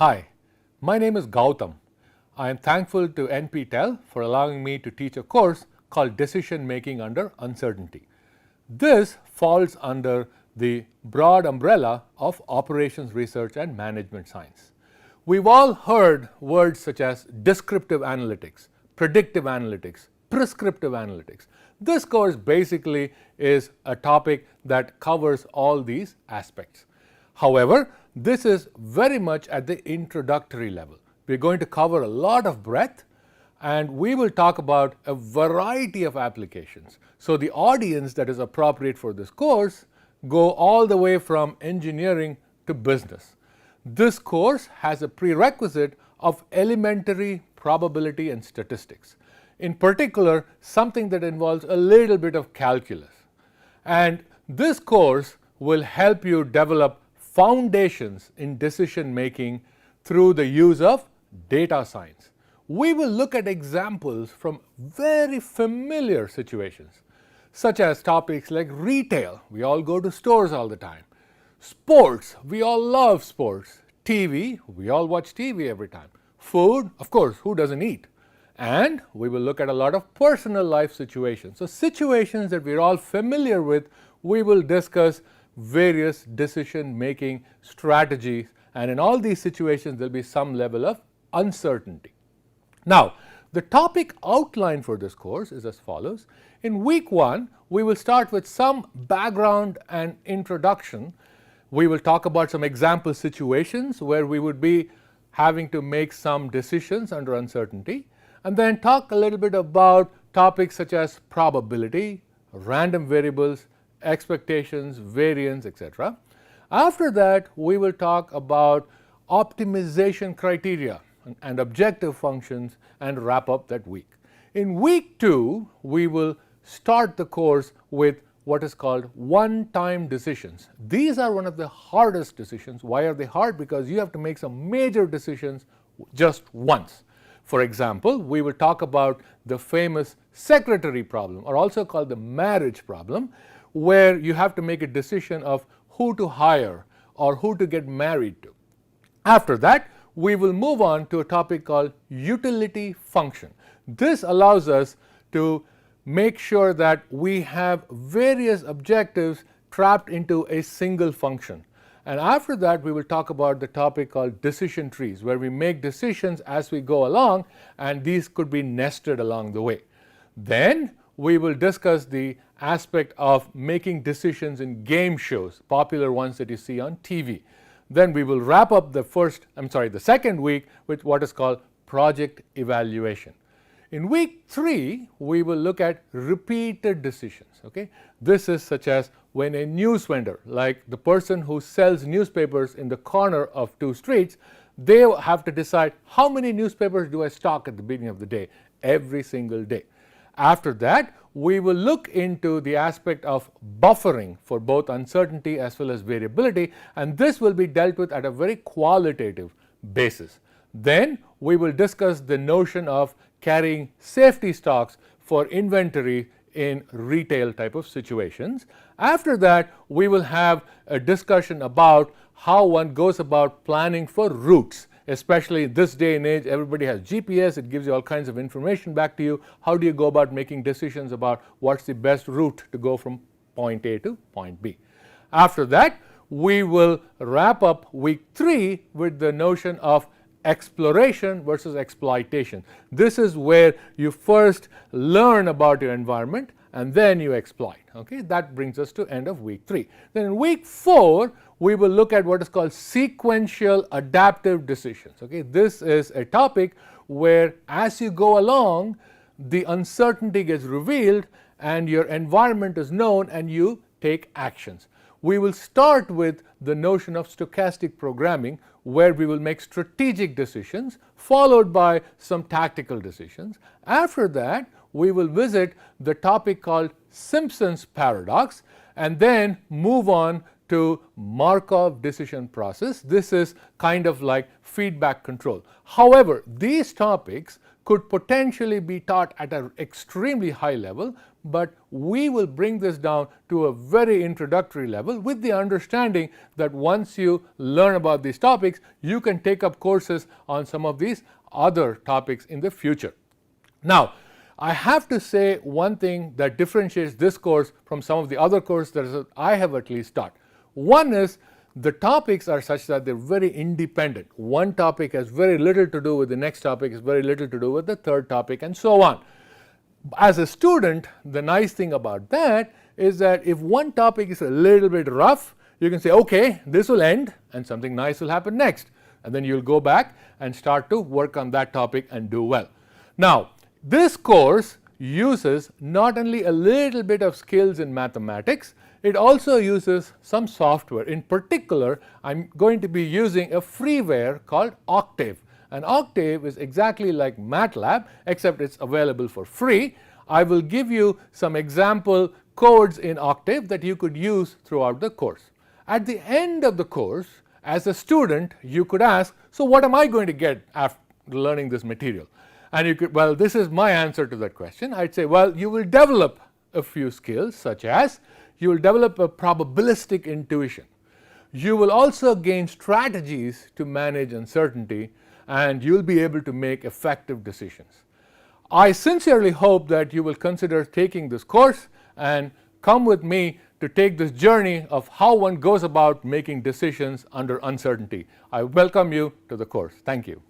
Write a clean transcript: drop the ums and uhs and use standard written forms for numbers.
Hi, my name is Gautam. I am thankful to NPTEL for allowing me to teach a course called Decision Making Under Uncertainty. This falls under the broad umbrella of operations research and management science. We've all heard words such as descriptive analytics, predictive analytics, prescriptive analytics. This course basically is a topic that covers all these aspects. However, this is very much at the introductory level. We're going to cover a lot of breadth and we will talk about a variety of applications. So the audience that is appropriate for this course go all the way from engineering to business. This course has a prerequisite of elementary probability and statistics. In particular, something that involves a little bit of calculus. And this course will help you develop foundations in decision making through the use of data science. We will look at examples from very familiar situations, such as topics like retail. We all go to stores all the time. Sports, we all love sports. TV, we all watch TV every time. Food, of course, who doesn't eat? And we will look at a lot of personal life situations. So situations that we're all familiar with, we will discuss various decision making strategies, and in all these situations there will be some level of uncertainty. Now, the topic outline for this course is as follows. In week 1, we will start with some background and introduction. We will talk about some example situations where we would be having to make some decisions under uncertainty, and then talk a little bit about topics such as probability, random variables, expectations, variance, etc. After that, we will talk about optimization criteria and objective functions and wrap up that week. In week 2, we will start the course with what is called one-time decisions. These are one of the hardest decisions. Why are they hard? Because you have to make some major decisions just once. For example, we will talk about the famous secretary problem, or also called the marriage problem, where you have to make a decision of who to hire or who to get married to. After that, we will move on to a topic called utility function. This allows us to make sure that we have various objectives trapped into a single function. And after that, we will talk about the topic called decision trees, where we make decisions as we go along, and these could be nested along the way. Then we will discuss the aspect of making decisions in game shows, popular ones that you see on TV. Then we will wrap up the second week with what is called project evaluation. In week 3, we will look at repeated decisions. Okay? This is such as when a news vendor, like the person who sells newspapers in the corner of 2 streets, they have to decide how many newspapers do I stock at the beginning of the day, every single day. After that, we will look into the aspect of buffering for both uncertainty as well as variability, and this will be dealt with at a very qualitative basis. Then we will discuss the notion of carrying safety stocks for inventory in retail type of situations. After that, we will have a discussion about how one goes about planning for routes. Especially this day and age, everybody has GPS, it gives you all kinds of information back to you. How do you go about making decisions about what's the best route to go from point A to point B? After that, we will wrap up week 3 with the notion of exploration versus exploitation. This is where you first learn about your environment and then you exploit. Okay? That brings us to end of week 3. Then in week 4, we will look at what is called sequential adaptive decisions. Okay? This is a topic where as you go along, the uncertainty gets revealed and your environment is known and you take actions. We will start with the notion of stochastic programming, where we will make strategic decisions followed by some tactical decisions. After that, we will visit the topic called Simpson's paradox and then move on to Markov decision process. This is kind of like feedback control. However, these topics could potentially be taught at an extremely high level, but we will bring this down to a very introductory level with the understanding that once you learn about these topics, you can take up courses on some of these other topics in the future. Now, I have to say one thing that differentiates this course from some of the other courses that I have at least taught. One is the topics are such that they're very independent. One topic has very little to do with the next topic, has very little to do with the third topic, and so on. As a student, the nice thing about that is that if one topic is a little bit rough, you can say, okay, this will end and something nice will happen next. And then you'll go back and start to work on that topic and do well. Now, this course uses not only a little bit of skills in mathematics, it also uses some software. In particular, I'm going to be using a freeware called Octave. And Octave is exactly like MATLAB, except it's available for free. I will give you some example codes in Octave that you could use throughout the course. At the end of the course, as a student, you could ask, so what am I going to get after learning this material? And you could, well, this is my answer to that question. I'd say, well, you will develop a few skills, such as you will develop a probabilistic intuition. You will also gain strategies to manage uncertainty, and you'll be able to make effective decisions. I sincerely hope that you will consider taking this course and come with me to take this journey of how one goes about making decisions under uncertainty. I welcome you to the course. Thank you.